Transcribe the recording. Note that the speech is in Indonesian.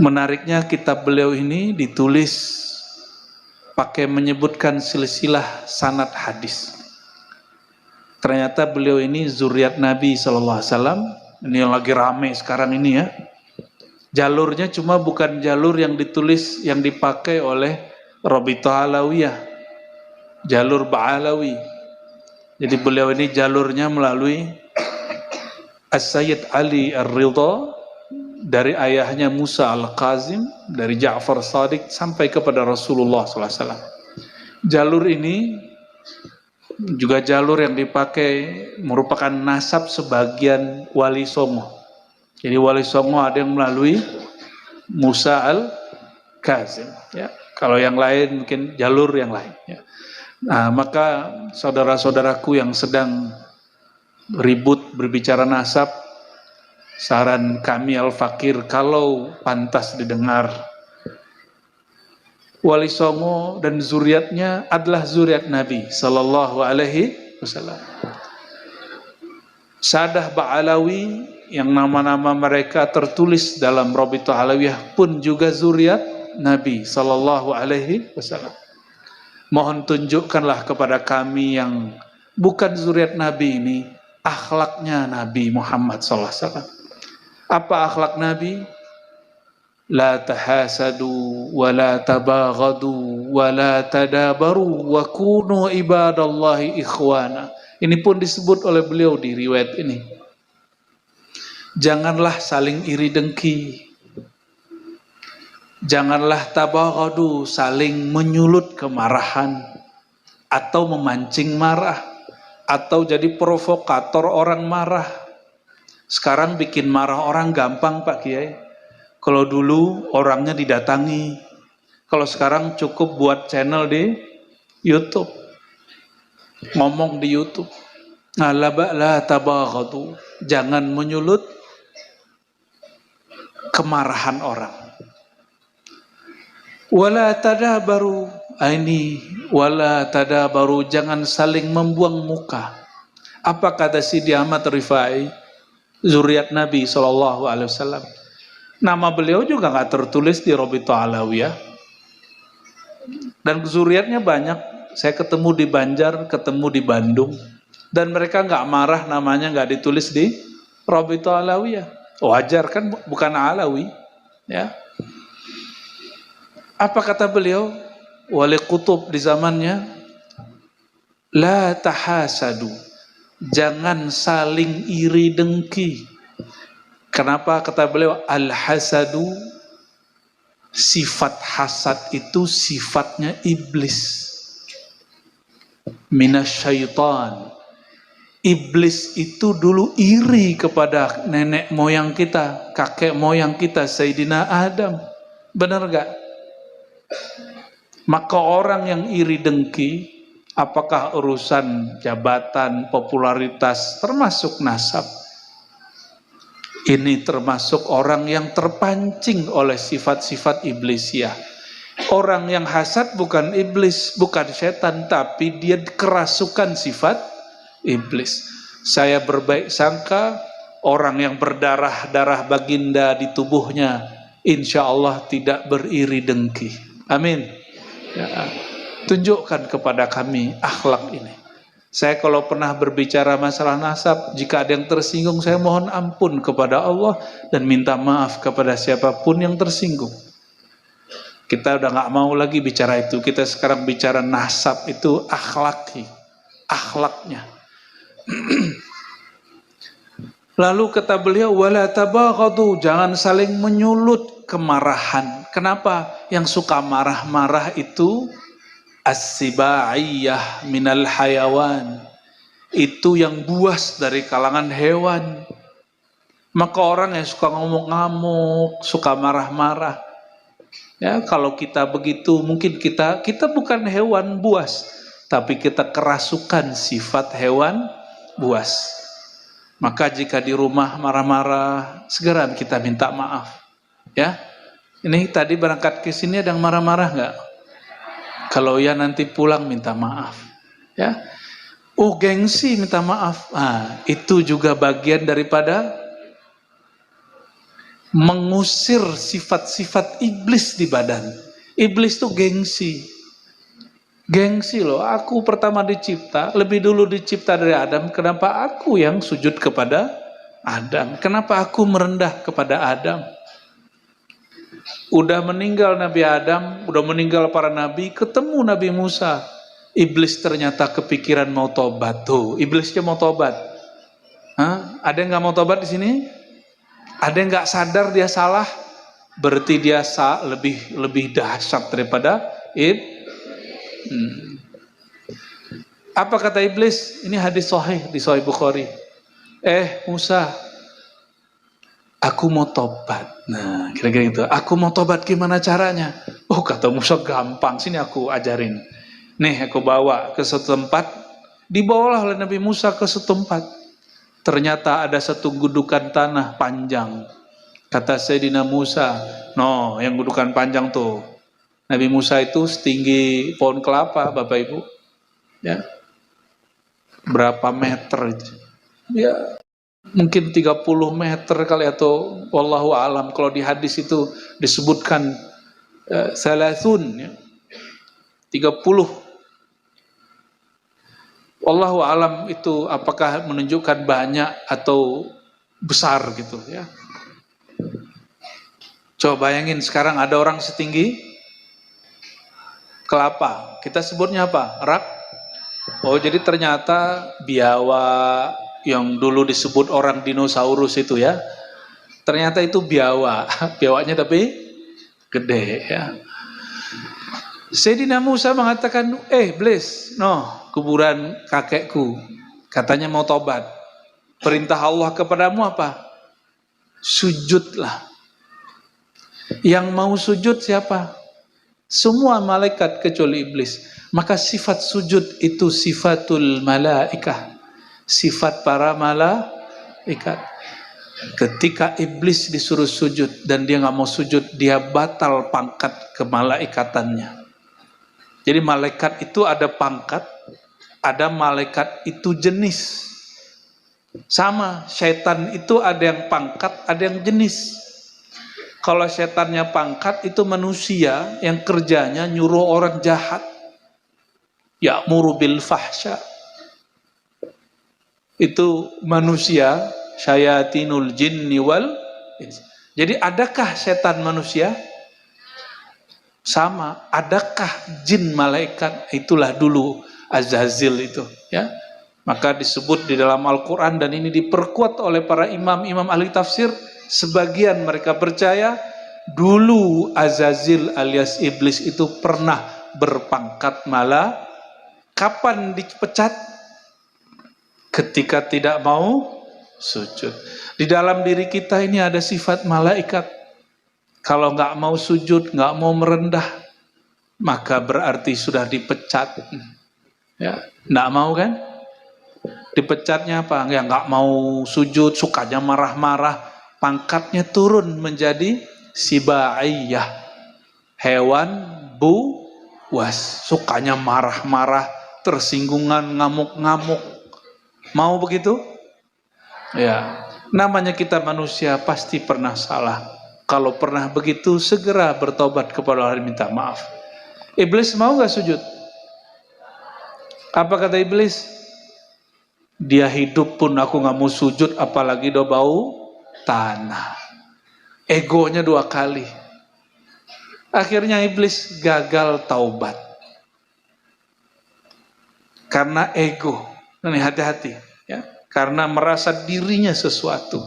Menariknya kitab beliau ini ditulis pakai menyebutkan silsilah sanad hadis. Ternyata beliau ini zuriat Nabi SAW. Ini yang lagi rame sekarang ini ya. Jalurnya cuma bukan jalur yang ditulis, yang dipakai oleh Rabithah Alawiyah, jalur Ba'alawi. Jadi beliau ini jalurnya melalui As-Sayyid Ali Ar-Ridha, dari ayahnya Musa Al-Qazim, dari Ja'far Shadiq sampai kepada Rasulullah SAW. Jalur ini juga jalur yang dipakai merupakan nasab sebagian Wali Songo. Jadi Wali Songo ada yang melalui Musa Al-Qazim, ya. Kalau yang lain mungkin jalur yang lain, ya. Nah, maka saudara-saudaraku yang sedang ribut berbicara nasab, saran kami Al-Fakir, kalau pantas didengar, Wali Songo dan zuriatnya adalah zuriat Nabi Sallallahu Alaihi Wasallam. Sadah Ba'alawi yang nama-nama mereka tertulis dalam Rabithah Alawiyah pun juga zuriat Nabi Sallallahu Alaihi Wasallam. Mohon tunjukkanlah kepada kami yang bukan zuriat Nabi ini akhlaknya Nabi Muhammad Sallallahu Alaihi Wasallam. Apa akhlak Nabi? La tahasadu wa la tabaghadu wa la tadabaru wa kunu ibadallahi ikhwana. Ini pun disebut oleh beliau di riwayat ini. Janganlah saling iri dengki. Janganlah tabaghadu, saling menyulut kemarahan atau memancing marah atau jadi provokator orang marah. Sekarang bikin marah orang gampang Pak Kiai. Kalau dulu orangnya didatangi. Kalau sekarang cukup buat channel di YouTube. Ngomong di YouTube. Nah, la tabaghadu. Jangan menyulut kemarahan orang. Wala tadabaru. Ini wala tadabaru, jangan saling membuang muka. Apa kata Sidi Ahmad Rifai, zuriat Nabi SAW? Nama beliau juga nggak tertulis di Rabithah Alawiyah. Dan zuriatnya banyak. Saya ketemu di Banjar, ketemu di Bandung. Dan mereka nggak marah namanya nggak ditulis di Rabithah Alawiyah. Wajar kan, bukan Alawi. Ya. Apa kata beliau? Wali Qutub di zamannya. La tahasadu. Jangan saling iri dengki. Kenapa kata beliau al-hasadu, sifat hasad itu sifatnya iblis, minasyaitan. Iblis itu dulu iri kepada nenek moyang kita, kakek moyang kita, Sayyidina Adam. Benar gak? Maka orang yang iri dengki, apakah urusan jabatan, popularitas, termasuk nasab, ini termasuk orang yang terpancing oleh sifat-sifat iblisiah. Orang yang hasad bukan iblis, bukan setan, tapi dia kerasukan sifat iblis. Saya berbaik sangka orang yang berdarah-darah baginda di tubuhnya, insya Allah tidak beriri dengki. Amin. Ya, tunjukkan kepada kami akhlak ini. Saya kalau pernah berbicara masalah nasab, jika ada yang tersinggung, saya mohon ampun kepada Allah dan minta maaf kepada siapapun yang tersinggung. Kita udah gak mau lagi bicara itu. Kita sekarang bicara nasab itu akhlaknya. Lalu kata beliau, wala tabaghadu, jangan saling menyulut kemarahan. Kenapa? Yang suka marah-marah itu as-sibaiyah minal hayawan, itu yang buas dari kalangan hewan. Maka orang yang suka ngamuk-ngamuk, suka marah-marah, ya kalau kita begitu, mungkin kita bukan hewan buas, tapi kita kerasukan sifat hewan buas. Maka jika di rumah marah-marah, segera kita minta maaf. Ya, ini tadi berangkat ke sini ada yang marah-marah nggak? Kalau ya nanti pulang minta maaf. Ya, gengsi minta maaf. Nah, itu juga bagian daripada mengusir sifat-sifat iblis di badan. Iblis tuh gengsi. Gengsi loh, aku pertama dicipta, lebih dulu dicipta dari Adam, kenapa aku yang sujud kepada Adam? Kenapa aku merendah kepada Adam? Udah meninggal Nabi Adam, udah meninggal para nabi, ketemu Nabi Musa. Iblis ternyata kepikiran mau tobat. Tuh, iblisnya mau tobat. Hah? Ada yang nggak mau tobat di sini? Ada yang nggak sadar dia salah? Berarti dia lebih dahsyat daripada Apa kata iblis? Ini hadis sahih di Sahih Bukhari. Musa, aku mau tobat. Nah, kira-kira gitu. Aku mau tobat, gimana caranya? Oh, kata Musa, gampang. Sini aku ajarin. Nih, aku bawa ke suatu tempat. Dibawalah oleh Nabi Musa ke suatu tempat. Ternyata ada satu gudukan tanah panjang. Kata Sayyidina Musa, no, yang gudukan panjang tuh. Nabi Musa itu setinggi pohon kelapa, Bapak Ibu. Ya. Berapa meter itu? Ya, mungkin 30 meter kali, atau wallahu alam. Kalau di hadis itu disebutkan salasun, ya, 30. Wallahu alam itu apakah menunjukkan banyak atau besar gitu ya. Coba bayangin sekarang ada orang setinggi kelapa. Kita sebutnya apa? Rak. Oh, jadi ternyata biawa yang dulu disebut orang dinosaurus itu ya. Ternyata itu biawa. Biawanya tapi gede ya. Sayyidina Musa mengatakan, iblis, no, kuburan kakekku. Katanya mau tobat. Perintah Allah kepadamu apa? Sujudlah. Yang mau sujud siapa? Semua malaikat kecuali iblis. Maka sifat sujud itu sifatul malaikah. Sifat para malaikat. Ketika iblis disuruh sujud dan dia nggak mau sujud, dia batal pangkat kemalaikatannya. Jadi malaikat itu ada pangkat, ada malaikat itu jenis. Sama, syaitan itu ada yang pangkat, ada yang jenis. Kalau syaitannya pangkat itu manusia yang kerjanya nyuruh orang jahat. Ya'muru bil fahsya. Itu manusia, syayatinul jinni wal. Jadi adakah setan manusia? Sama, adakah jin malaikat? Itulah dulu Azazil itu ya. Maka disebut di dalam Al-Quran, dan ini diperkuat oleh para imam-imam ahli tafsir. Sebagian mereka percaya dulu Azazil alias iblis itu pernah berpangkat malaikat. Kapan dipecat? Ketika tidak mau sujud. Di dalam diri kita ini ada sifat malaikat. Kalau nggak mau sujud, nggak mau merendah, maka berarti sudah dipecat. Ya, nggak mau kan? Dipecatnya apa? Ya, nggak mau sujud, sukanya marah-marah, pangkatnya turun menjadi sibaiyah, hewan buas, sukanya marah-marah, tersinggungan, ngamuk-ngamuk. Mau begitu? Ya, namanya kita manusia pasti pernah salah. Kalau pernah begitu, segera bertobat kepada Allah dan minta maaf. Iblis mau gak sujud? Apa kata iblis? Dia hidup pun aku gak mau sujud, apalagi do bau tanah. Egonya 2 kali. Akhirnya iblis gagal taubat. Karena ego. Ini hati-hati ya. Karena merasa dirinya sesuatu.